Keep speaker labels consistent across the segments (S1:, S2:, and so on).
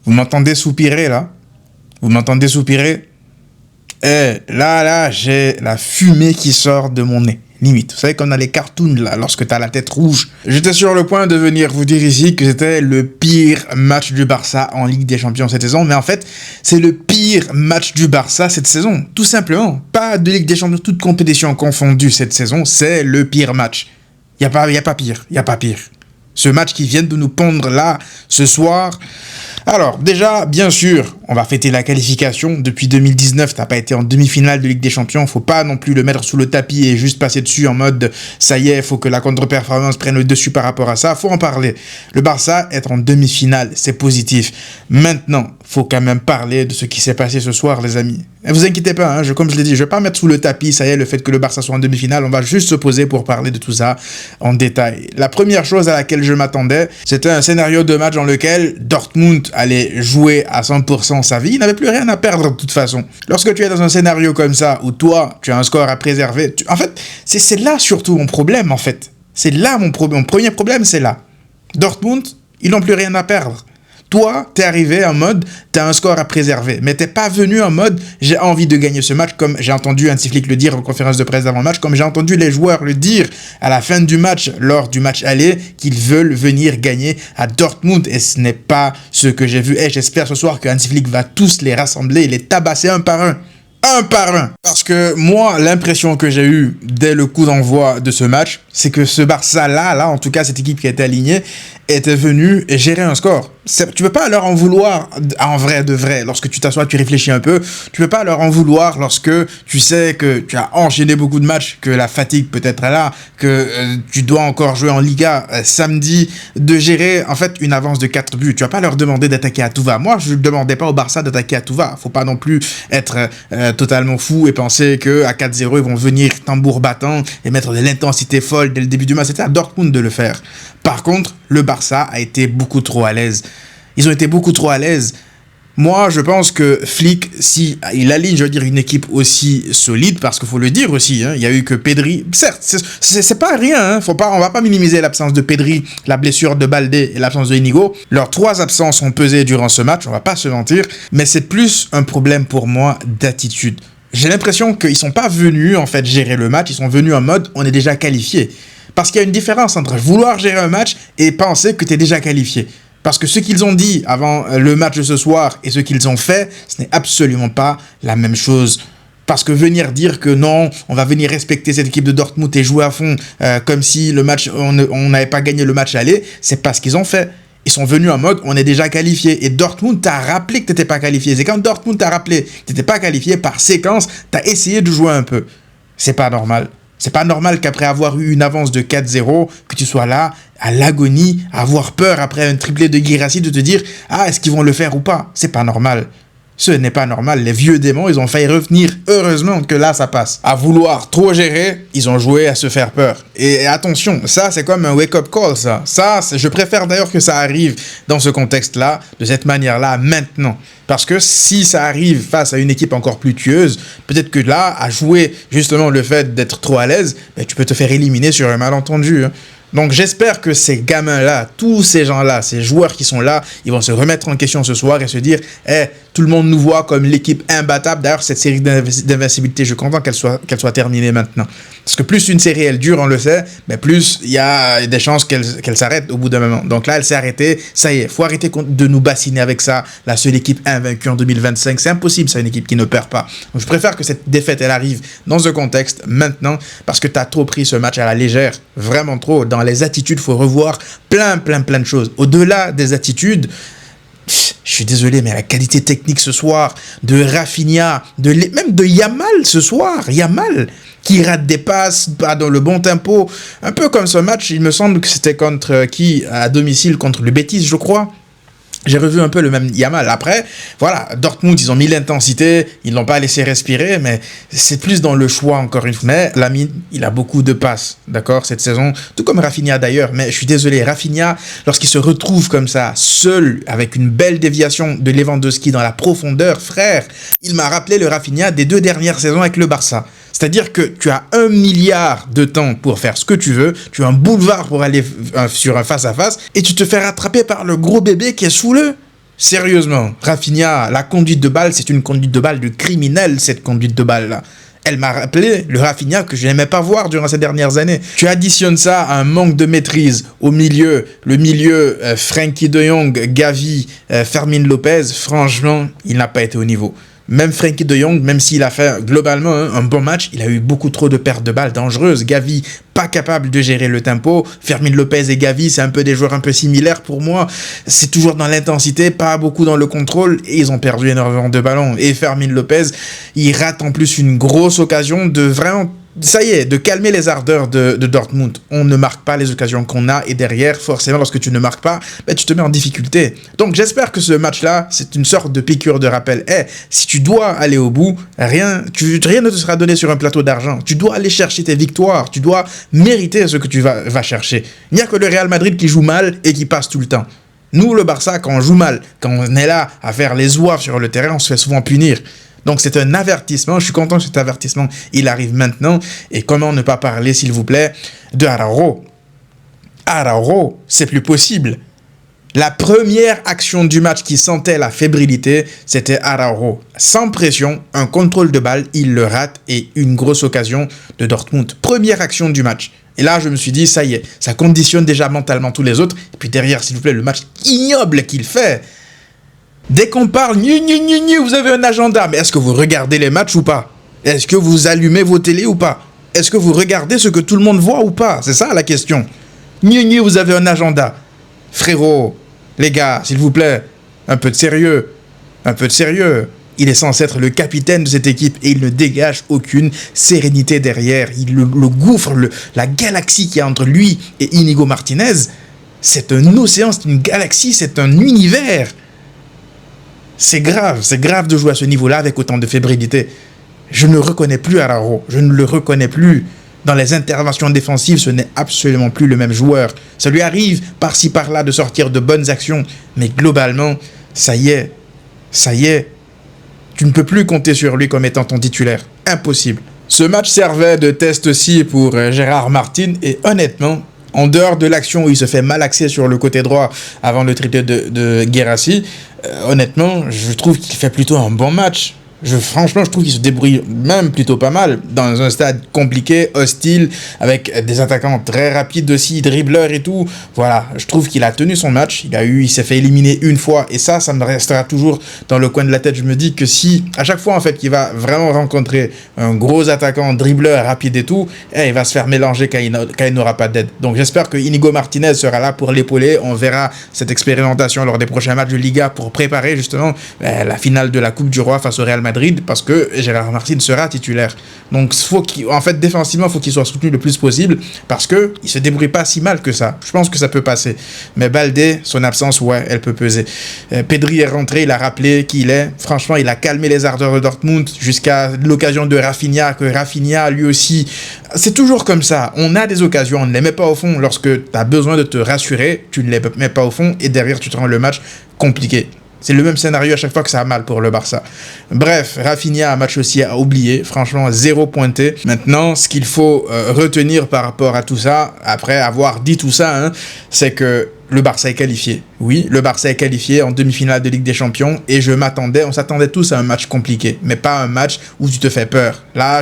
S1: Vous m'entendez soupirer là? Vous m'entendez soupirer? Là, j'ai la fumée qui sort de mon nez. Limite, vous savez comme dans les cartoons là, lorsque t'as la tête rouge. J'étais sur le point de venir vous dire ici que c'était le pire match du Barça en Ligue des Champions cette saison, mais en fait, c'est le pire match du Barça cette saison, tout simplement. Pas de Ligue des Champions, toute compétition confondue cette saison, c'est le pire match. Y a pas pire. Ce match qui vient de nous pondre là, ce soir. Alors, déjà, bien sûr, on va fêter la qualification. Depuis 2019, t'as pas été en demi-finale de Ligue des Champions. Faut pas non plus le mettre sous le tapis et juste passer dessus en mode ça y est, faut que la contre-performance prenne le dessus par rapport à ça. Faut en parler. Le Barça être en demi-finale, c'est positif. Maintenant, faut quand même parler de ce qui s'est passé ce soir, les amis. Et vous inquiétez pas, hein, comme je l'ai dit, je vais pas mettre sous le tapis, ça y est, le fait que le Barça soit en demi-finale. On va juste se poser pour parler de tout ça en détail. La première chose à laquelle je m'attendais, c'était un scénario de match dans lequel Dortmund allait jouer à 100% sa vie. Il n'avait plus rien à perdre de toute façon. Lorsque tu es dans un scénario comme ça, où toi, tu as un score à préserver, en fait, c'est là surtout mon problème, en fait. C'est là mon problème. Mon premier problème, c'est là. Dortmund, ils n'ont plus rien à perdre. Toi, t'es arrivé en mode, t'as un score à préserver, mais t'es pas venu en mode, j'ai envie de gagner ce match, comme j'ai entendu Hansi Flick le dire en conférence de presse avant le match, comme j'ai entendu les joueurs le dire à la fin du match, lors du match aller, qu'ils veulent venir gagner à Dortmund, et ce n'est pas ce que j'ai vu. Et j'espère ce soir que Hansi Flick va tous les rassembler et les tabasser un par un. Parce que moi, l'impression que j'ai eue dès le coup d'envoi de ce match, c'est que ce Barça-là, en tout cas cette équipe qui a été alignée, était venue gérer un score. Tu peux pas leur en vouloir en vrai de vrai. Lorsque tu t'assois, tu réfléchis un peu, tu peux pas leur en vouloir lorsque tu sais que tu as enchaîné beaucoup de matchs, que la fatigue peut être là, que tu dois encore jouer en Liga samedi, de gérer en fait une avance de 4 buts. Tu vas pas leur demander d'attaquer à tout va. Moi, je ne demandais pas au Barça d'attaquer à tout va. Faut pas non plus être totalement fou et penser que à 4-0 ils vont venir tambour battant et mettre de l'intensité folle dès le début du match. C'était à Dortmund de le faire. Par contre, le Barça a été beaucoup trop à l'aise. Ils ont été beaucoup trop à l'aise. Moi, je pense que Flick, si il aligne, je veux dire, une équipe aussi solide, parce qu'il faut le dire aussi, hein, il y a eu que Pedri. Certes, c'est pas rien, hein, on va pas minimiser l'absence de Pedri, la blessure de Baldé et l'absence de Inigo. Leurs 3 absences ont pesé durant ce match, on va pas se mentir, mais c'est plus un problème pour moi d'attitude. J'ai l'impression qu'ils sont pas venus en fait gérer le match, ils sont venus en mode on est déjà qualifié. Parce qu'il y a une différence entre vouloir gérer un match et penser que tu es déjà qualifié. Parce que ce qu'ils ont dit avant le match de ce soir et ce qu'ils ont fait, ce n'est absolument pas la même chose. Parce que venir dire que non, on va venir respecter cette équipe de Dortmund et jouer à fond comme si le match, on n'avait pas gagné le match aller, c'est pas ce qu'ils ont fait. Ils sont venus en mode, on est déjà qualifié. Et Dortmund t'a rappelé que t'étais pas qualifié. C'est quand Dortmund t'a rappelé que t'étais pas qualifié, par séquence, t'as essayé de jouer un peu. C'est pas normal. C'est pas normal qu'après avoir eu une avance de 4-0, que tu sois là, à l'agonie, à avoir peur après un triplé de Guirassy, de te dire « Ah, est-ce qu'ils vont le faire ou pas ?» C'est pas normal. Ce n'est pas normal. Les vieux démons, ils ont failli revenir. Heureusement que là, ça passe. À vouloir trop gérer, ils ont joué à se faire peur. Et attention, ça, c'est comme un wake-up call, ça. Je préfère d'ailleurs que ça arrive dans ce contexte-là, de cette manière-là, maintenant. Parce que si ça arrive face à une équipe encore plus tueuse, peut-être que là, à jouer justement le fait d'être trop à l'aise, ben, tu peux te faire éliminer sur un malentendu, hein. Donc j'espère que ces gamins-là, tous ces gens-là, ces joueurs qui sont là, ils vont se remettre en question ce soir et se dire tout le monde nous voit comme l'équipe imbattable. D'ailleurs, cette série d'invincibilité, je suis content qu'elle soit terminée maintenant. Parce que plus une série, elle dure, on le sait, mais plus il y a des chances qu'elle s'arrête au bout d'un moment. Donc là, elle s'est arrêtée. Ça y est, faut arrêter de nous bassiner avec ça. La seule équipe invaincue en 2025, c'est impossible, ça, une équipe qui ne perd pas. Donc je préfère que cette défaite, elle arrive dans ce contexte maintenant, parce que tu as trop pris ce match à la légère. Vraiment trop. Dans les attitudes, il faut revoir plein de choses. Au-delà des attitudes, je suis désolé, mais la qualité technique ce soir de Rafinha, même de Yamal ce soir, Yamal, qui rate des passes, pas dans le bon tempo, un peu comme ce match, il me semble que c'était contre qui, à domicile, contre le Betis, je crois. J'ai revu un peu le même Yamal. Après, voilà, Dortmund, ils ont mis l'intensité, ils l'ont pas laissé respirer, mais c'est plus dans le choix, encore une fois. Mais Lamine, il a beaucoup de passes, d'accord, cette saison, tout comme Rafinha d'ailleurs. Mais je suis désolé, Rafinha, lorsqu'il se retrouve comme ça, seul, avec une belle déviation de Lewandowski dans la profondeur, frère, il m'a rappelé le Rafinha des 2 dernières saisons avec le Barça. C'est-à-dire que tu as 1 milliard de temps pour faire ce que tu veux, tu as un boulevard pour aller sur un face-à-face, et tu te fais rattraper par le gros bébé qui est sous le... Sérieusement, Rafinha, la conduite de balle, c'est une conduite de balle de criminel, cette conduite de balle-là. Elle m'a rappelé le Rafinha que je n'aimais pas voir durant ces dernières années. Tu additionnes ça à un manque de maîtrise au milieu, le milieu Frenkie de Jong, Gavi, Fermin Lopez, franchement, il n'a pas été au niveau. Même Frenkie de Jong, même s'il a fait globalement un bon match, il a eu beaucoup trop de pertes de balles dangereuses. Gavi, pas capable de gérer le tempo. Fermin Lopez et Gavi, c'est un peu des joueurs un peu similaires pour moi. C'est toujours dans l'intensité, pas beaucoup dans le contrôle, et ils ont perdu énormément de ballons. Et Fermin Lopez, il rate en plus une grosse occasion de vraiment... Ça y est, de calmer les ardeurs de Dortmund. On ne marque pas les occasions qu'on a, et derrière, forcément, lorsque tu ne marques pas, ben, tu te mets en difficulté. Donc j'espère que ce match-là, c'est une sorte de piqûre de rappel. Si tu dois aller au bout, rien ne te sera donné sur un plateau d'argent. Tu dois aller chercher tes victoires, tu dois mériter ce que tu vas chercher. Il n'y a que le Real Madrid qui joue mal et qui passe tout le temps. Nous, le Barça, quand on joue mal, quand on est là à faire les zouaves sur le terrain, on se fait souvent punir. Donc c'est un avertissement, je suis content que cet avertissement, il arrive maintenant. Et comment ne pas parler, s'il vous plaît, de Araujo. Araujo, c'est plus possible. La première action du match qui sentait la fébrilité, c'était Araujo. Sans pression, un contrôle de balle, il le rate et une grosse occasion de Dortmund. Première action du match. Et là, je me suis dit, ça y est, ça conditionne déjà mentalement tous les autres. Et puis derrière, s'il vous plaît, le match ignoble qu'il fait. Dès qu'on parle, vous avez un agenda. Mais est-ce que vous regardez les matchs ou pas? Est-ce que vous allumez vos télés ou pas? Est-ce que vous regardez ce que tout le monde voit ou pas? C'est ça la question. Vous avez un agenda. Frérot, les gars, s'il vous plaît, un peu de sérieux. Un peu de sérieux. Il est censé être le capitaine de cette équipe et il ne dégage aucune sérénité derrière. Le gouffre, la galaxie qu'il y a entre lui et Inigo Martinez, c'est un océan, c'est une galaxie, c'est un univers. C'est grave de jouer à ce niveau-là avec autant de fébrilité. Je ne reconnais plus Araujo, je ne le reconnais plus. Dans les interventions défensives, ce n'est absolument plus le même joueur. Ça lui arrive par-ci par-là de sortir de bonnes actions, mais globalement, ça y est. Tu ne peux plus compter sur lui comme étant ton titulaire. Impossible. Ce match servait de test aussi pour Gérard Martin et honnêtement, en dehors de l'action où il se fait malaxer sur le côté droit avant le triplé de Guirassy, honnêtement, je trouve qu'il fait plutôt un bon match. Franchement, je trouve qu'il se débrouille même plutôt pas mal dans un stade compliqué, hostile, avec des attaquants très rapides aussi, dribbleurs et tout. Voilà, je trouve qu'il a tenu son match. Il s'est fait éliminer une fois et ça me restera toujours dans le coin de la tête. Je me dis que si, à chaque fois en fait, qu'il va vraiment rencontrer un gros attaquant, dribbleur, rapide et tout, il va se faire mélanger quand il n'aura pas d'aide. Donc j'espère que Inigo Martinez sera là pour l'épauler. On verra cette expérimentation lors des prochains matchs de Liga pour préparer justement la finale de la Coupe du Roi face au Real Madrid. Parce que Gérard Martin sera titulaire. Donc, défensivement, il faut qu'il soit soutenu le plus possible parce qu'il ne se débrouille pas si mal que ça. Je pense que ça peut passer. Mais Baldé, son absence, ouais, elle peut peser. Pedri est rentré, il a rappelé qui il est. Franchement, il a calmé les ardeurs de Dortmund jusqu'à l'occasion de Rafinha, que Rafinha, lui aussi... C'est toujours comme ça. On a des occasions, on ne les met pas au fond. Lorsque tu as besoin de te rassurer, tu ne les mets pas au fond et derrière, tu te rends le match compliqué. C'est le même scénario à chaque fois que ça a mal pour le Barça. Bref, Rafinha, un match aussi à oublier. Franchement, 0 pointé. Maintenant, ce qu'il faut retenir par rapport à tout ça, après avoir dit tout ça, c'est que le Barça est qualifié. Oui, le Barça est qualifié en demi-finale de Ligue des Champions et on s'attendait tous à un match compliqué, mais pas un match où tu te fais peur. Moi,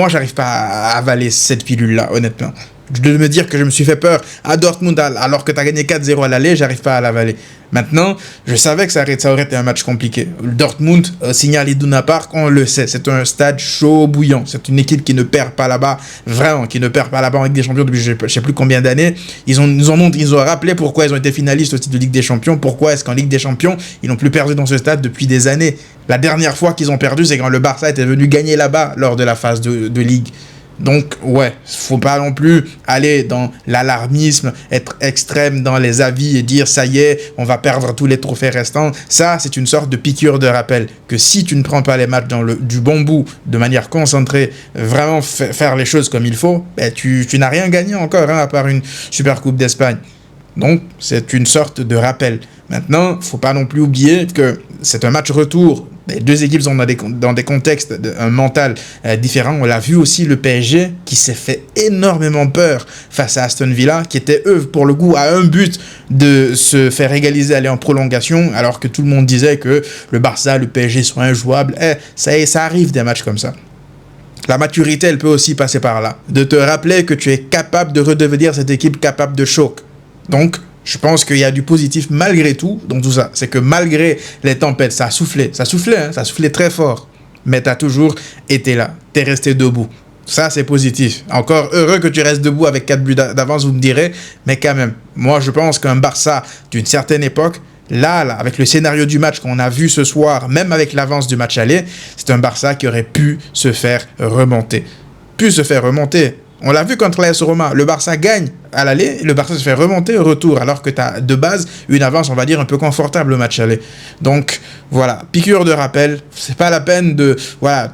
S1: j'arrive pas à avaler cette pilule-là, honnêtement. De me dire que je me suis fait peur à Dortmund alors que tu as gagné 4-0 à l'aller, j'arrive pas à l'avaler. Maintenant, je savais que ça aurait été un match compliqué. Dortmund, Signal Iduna Park, on le sait, c'est un stade chaud bouillant. C'est une équipe qui ne perd pas là-bas, vraiment, qui ne perd pas là-bas en Ligue des Champions depuis je sais plus combien d'années. Ils ont rappelé pourquoi ils ont été finalistes au titre de Ligue des Champions, pourquoi est-ce qu'en Ligue des Champions, ils n'ont plus perdu dans ce stade depuis des années. La dernière fois qu'ils ont perdu, c'est quand le Barça était venu gagner là-bas lors de la phase de Ligue. Donc, ouais, faut pas non plus aller dans l'alarmisme, être extrême dans les avis et dire ça y est, on va perdre tous les trophées restants. Ça, c'est une sorte de piqûre de rappel que si tu ne prends pas les matchs du bon bout, de manière concentrée, vraiment faire les choses comme il faut, ben, tu n'as rien gagné encore, hein, à part une Super Coupe d'Espagne. Donc, c'est une sorte de rappel. Maintenant, faut pas non plus oublier que c'est un match retour. Les deux équipes sont dans des contextes mental différents. On l'a vu aussi, le PSG qui s'est fait énormément peur face à Aston Villa, qui était, eux, pour le coup, à un but de se faire égaliser, aller en prolongation, alors que tout le monde disait que le Barça, le PSG sont injouables. Ça arrive des matchs comme ça. La maturité, elle peut aussi passer par là. De te rappeler que tu es capable de redevenir cette équipe capable de choc. Donc, je pense qu'il y a du positif malgré tout dans tout ça. C'est que malgré les tempêtes, ça a soufflé. Ça soufflait, hein, ça a soufflé très fort. Mais tu as toujours été là. Tu es resté debout. Ça, c'est positif. Encore heureux que tu restes debout avec 4 buts d'avance, vous me direz. Mais quand même, moi, je pense qu'un Barça d'une certaine époque, là, avec le scénario du match qu'on a vu ce soir, même avec l'avance du match aller, c'est un Barça qui aurait pu se faire remonter. On l'a vu contre l'AS Roma. Le Barça gagne à l'aller, le Barça se fait remonter au retour, alors que tu as de base une avance, on va dire, un peu confortable au match aller. Donc, voilà, piqûre de rappel. C'est pas la peine de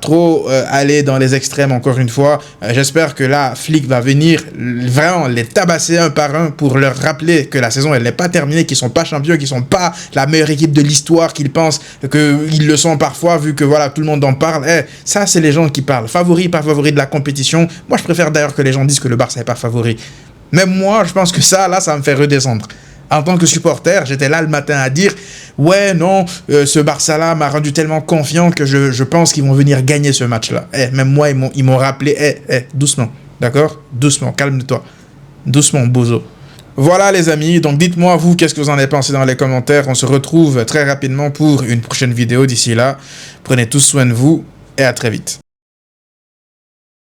S1: trop aller dans les extrêmes, encore une fois. J'espère que là, Flick va venir vraiment les tabasser un par un pour leur rappeler que la saison, elle n'est pas terminée, qu'ils sont pas champions, qu'ils sont pas la meilleure équipe de l'histoire, qu'ils pensent qu'ils le sont parfois, vu que tout le monde en parle. Ça, c'est les gens qui parlent. Favori, pas favori de la compétition. Moi, je préfère d'ailleurs que les gens disent que le Barça n'est pas favori. Même moi, je pense que ça me fait redescendre. En tant que supporter, j'étais là le matin à dire « Ouais, non, ce Barça-là m'a rendu tellement confiant que je pense qu'ils vont venir gagner ce match-là. » Même moi, ils m'ont rappelé « doucement, d'accord? Doucement, calme-toi. Doucement, bozo. » Voilà les amis, donc dites-moi vous, qu'est-ce que vous en avez pensé dans les commentaires. On se retrouve très rapidement pour une prochaine vidéo. D'ici là, prenez tous soin de vous et à très vite.